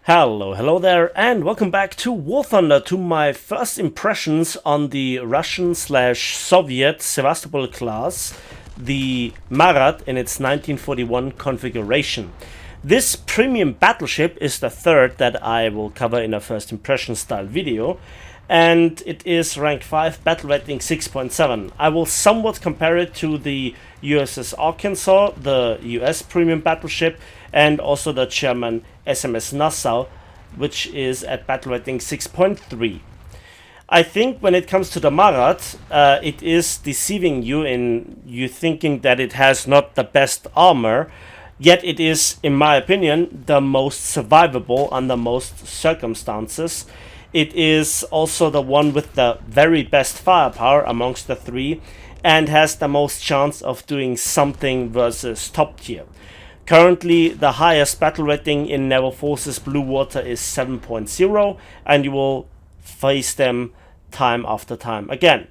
Hello there, and welcome back to War Thunder, to my first impressions on the Russian/Soviet Sevastopol class, the Marat in its 1941 configuration. This premium battleship is the third that I will cover in a first impression style video, and it is rank 5, battle rating 6.7. I will somewhat compare it to the USS Arkansas, the US premium battleship, and also the German SMS Nassau, which is at battle rating 6.3. I think when it comes to the Marat, it is deceiving you in you thinking that it has not the best armor, yet it is, in my opinion, the most survivable under most circumstances. It is also the one with the very best firepower amongst the three, and has the most chance of doing something versus top tier. Currently, the highest battle rating in Naval Forces Blue Water is 7.0, and you will face them time after time again.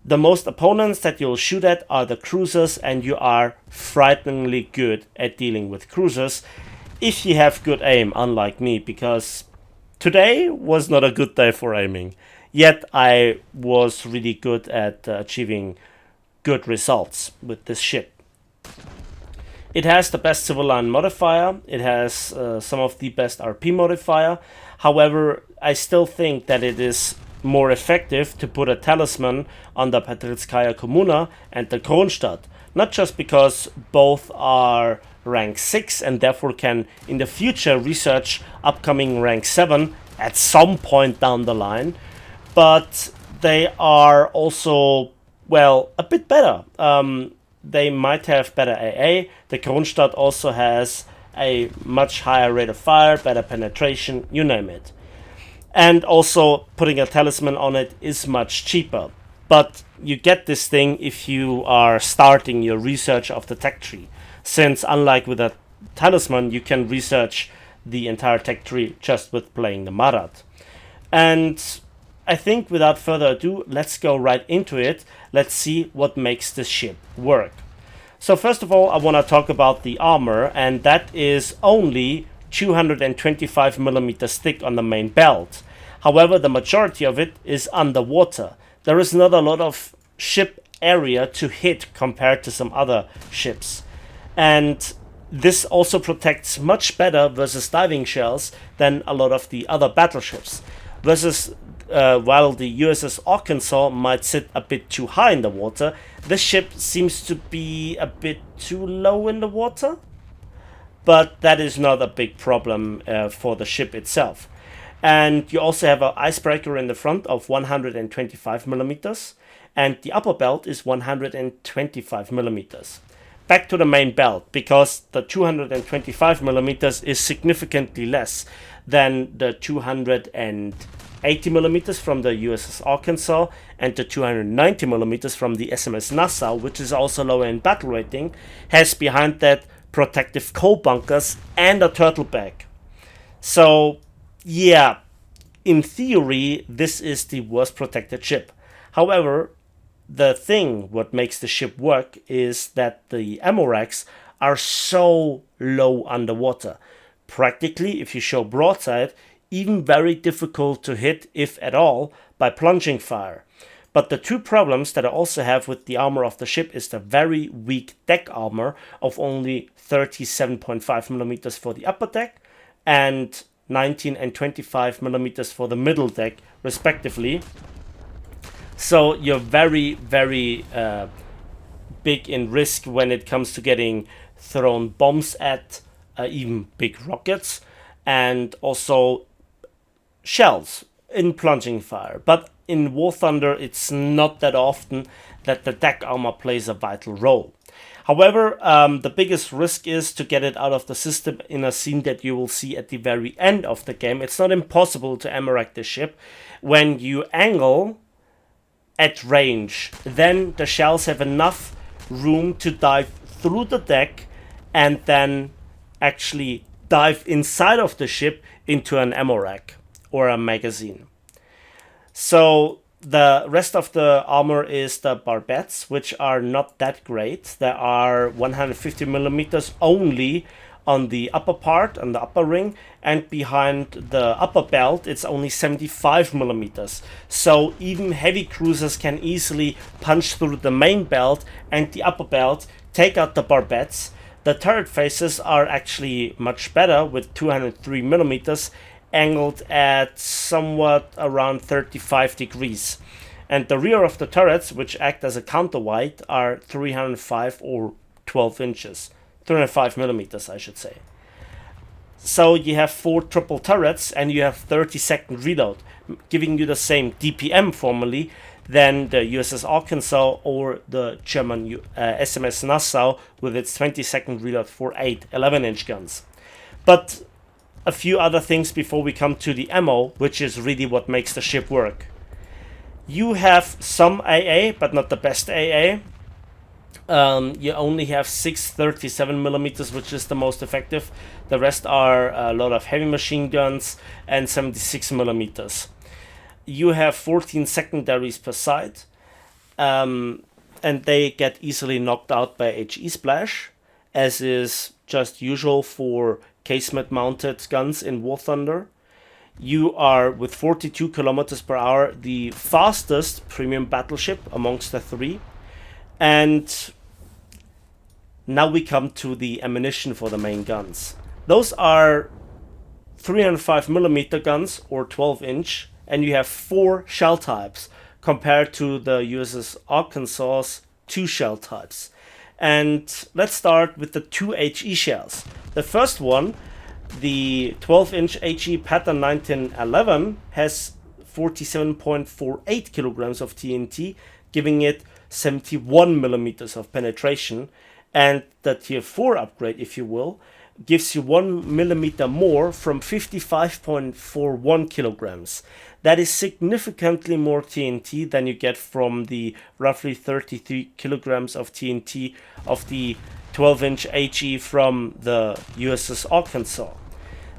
The most opponents that you'll shoot at are the cruisers, and you are frighteningly good at dealing with cruisers if you have good aim, unlike me, because today was not a good day for aiming. Yet I was really good at achieving good results with this ship. It has the best civil line modifier, it has some of the best RP modifier. However, I still think that it is more effective to put a talisman on the Patritskaya Komuna and the Kronstadt. Not just because both are rank 6 and therefore can in the future research upcoming rank 7 at some point down the line, but they are also, well, a bit better. They might have better AA. The Kronstadt also has a much higher rate of fire, better penetration, you name it. And also, putting a talisman on it is much cheaper. But you get this thing if you are starting your research of the tech tree, since unlike with a talisman, you can research the entire tech tree just with playing the Marat. And I think without further ado, let's go right into it. Let's see what makes this ship work. So first of all, I want to talk about the armor, and that is only 225mm thick on the main belt. However, the majority of it is underwater. There is not a lot of ship area to hit compared to some other ships. And this also protects much better versus diving shells than a lot of the other battleships. Versus while the USS Arkansas might sit a bit too high in the water, this ship seems to be a bit too low in the water. But that is not a big problem for the ship itself. And you also have an icebreaker in the front of 125mm, and the upper belt is 125mm. Back to the main belt, because the 225mm is significantly less than the 280mm from the USS Arkansas and the 290mm from the SMS Nassau, which is also lower in battle rating, has behind that protective coal bunkers and a turtle bag. So, yeah, in theory, this is the worst protected ship. However, the thing what makes the ship work is that the ammo racks are so low underwater. Practically, if you show broadside, even very difficult to hit, if at all, by plunging fire. But the two problems that I also have with the armor of the ship is the very weak deck armor of only 37.5mm for the upper deck and 19 and 25mm for the middle deck, respectively. So you're very, very big in risk when it comes to getting thrown bombs at, even big rockets, and also shells in plunging fire. But in War Thunder, it's not that often that the deck armor plays a vital role. However, the biggest risk is to get it out of the system in a scene that you will see at the very end of the game. It's not impossible to ammo rack the ship. When you angle at range, then the shells have enough room to dive through the deck and then actually dive inside of the ship into an ammo rack or a magazine. So the rest of the armor is the barbettes, which are not that great. There are 150mm only on the upper part, on the upper ring, and behind the upper belt it's only 75 millimeters. So even heavy cruisers can easily punch through the main belt and the upper belt, take out the barbettes. The turret faces are actually much better with 203 millimeters, angled at somewhat around 35 degrees. And the rear of the turrets, which act as a counterweight, are 305 or 12 inches. 305 millimeters, I should say. So you have 4 triple turrets and you have 30-second reload, giving you the same DPM formally than the USS Arkansas or the German SMS Nassau with its 20-second reload for 8 11-inch guns. But a few other things before we come to the ammo, which is really what makes the ship work. You have some AA, but not the best AA. You only have 6 37 millimeters, which is the most effective. The rest are a lot of heavy machine guns and 76 millimeters. You have 14 secondaries per side, and they get easily knocked out by HE splash, as is just usual for casemate mounted guns in War Thunder. You are, with 42 kilometers per hour, the fastest premium battleship amongst the 3. And now we come to the ammunition for the main guns. Those are 305 millimeter guns or 12 inch, and you have 4 shell types compared to the USS Arkansas's 2 shell types. And let's start with the 2 HE shells. The first one, the 12-inch HE pattern 1911, has 47.48 kilograms of TNT, giving it 71 millimeters of penetration. And the tier 4 upgrade, if you will, gives you 1 millimeter more from 55.41 kilograms. That is significantly more TNT than you get from the roughly 33 kilograms of TNT of the 12-inch HE from the USS Arkansas.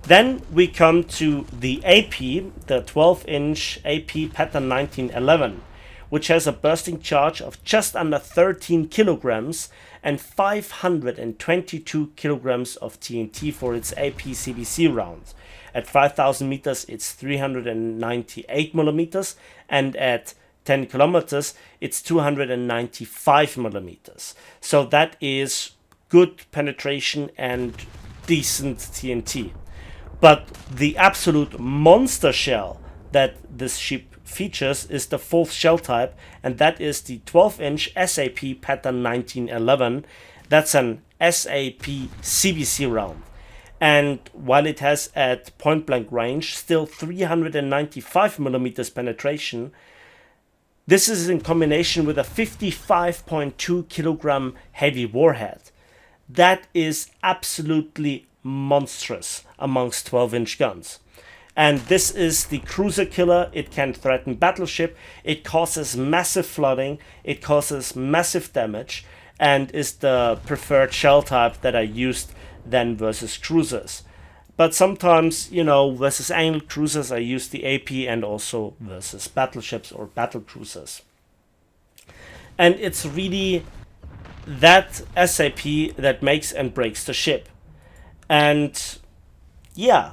Then we come to the AP, the 12-inch AP pattern 1911, which has a bursting charge of just under 13 kilograms and 522 kilograms of TNT for its AP CBC round. At 5,000 meters, it's 398 millimeters, and at 10 kilometers, it's 295 millimeters. So that is good penetration and decent TNT. But the absolute monster shell that this ship features is the 4th shell type, and that is the 12-inch SAP pattern 1911. That's an SAP CBC round. And while it has at point blank range still 395 millimeters penetration, this is in combination with a 55.2 kilogram heavy warhead. That is absolutely monstrous amongst 12-inch guns. And this is the cruiser killer. It can threaten battleship, it causes massive flooding, it causes massive damage, and is the preferred shell type that I used then versus cruisers. But sometimes, versus angled cruisers, I use the AP, and also versus battleships or battle cruisers. And it's really that SAP that makes and breaks the ship. And yeah,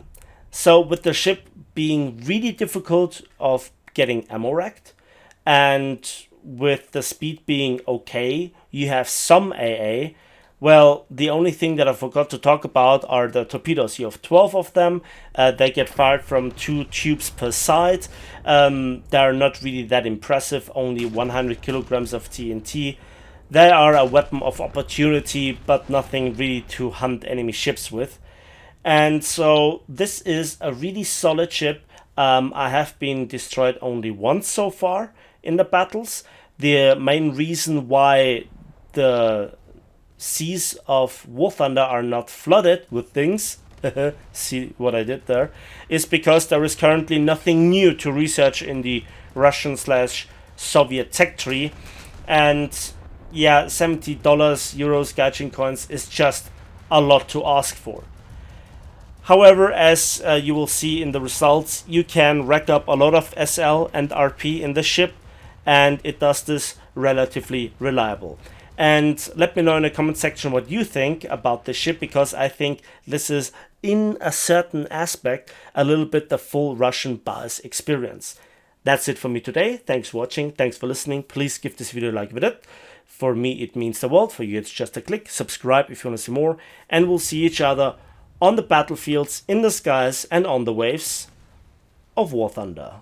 so with the ship being really difficult of getting ammo wrecked, and with the speed being okay, you have some AA. Well, the only thing that I forgot to talk about are the torpedoes. You have 12 of them. They get fired from 2 tubes per side. They're not really that impressive, only 100 kilograms of TNT. They are a weapon of opportunity, but nothing really to hunt enemy ships with. And so this is a really solid ship. I have been destroyed only once so far in the battles. The main reason why the seas of War Thunder are not flooded with things, see what I did there, is because there is currently nothing new to research in the Russian/Soviet tech tree. And yeah, $70 euros gaijin coins is just a lot to ask for. However, as you will see in the results, you can rack up a lot of SL and RP in the ship, and it does this relatively reliable. And let me know in the comment section what you think about this ship, because I think this is, in a certain aspect, a little bit the full Russian bars experience. That's it for me today. Thanks for watching. Thanks for listening. Please give this video a like with it. For me, it means the world. For you, it's just a click. Subscribe if you want to see more. And we'll see each other on the battlefields, in the skies, and on the waves of War Thunder.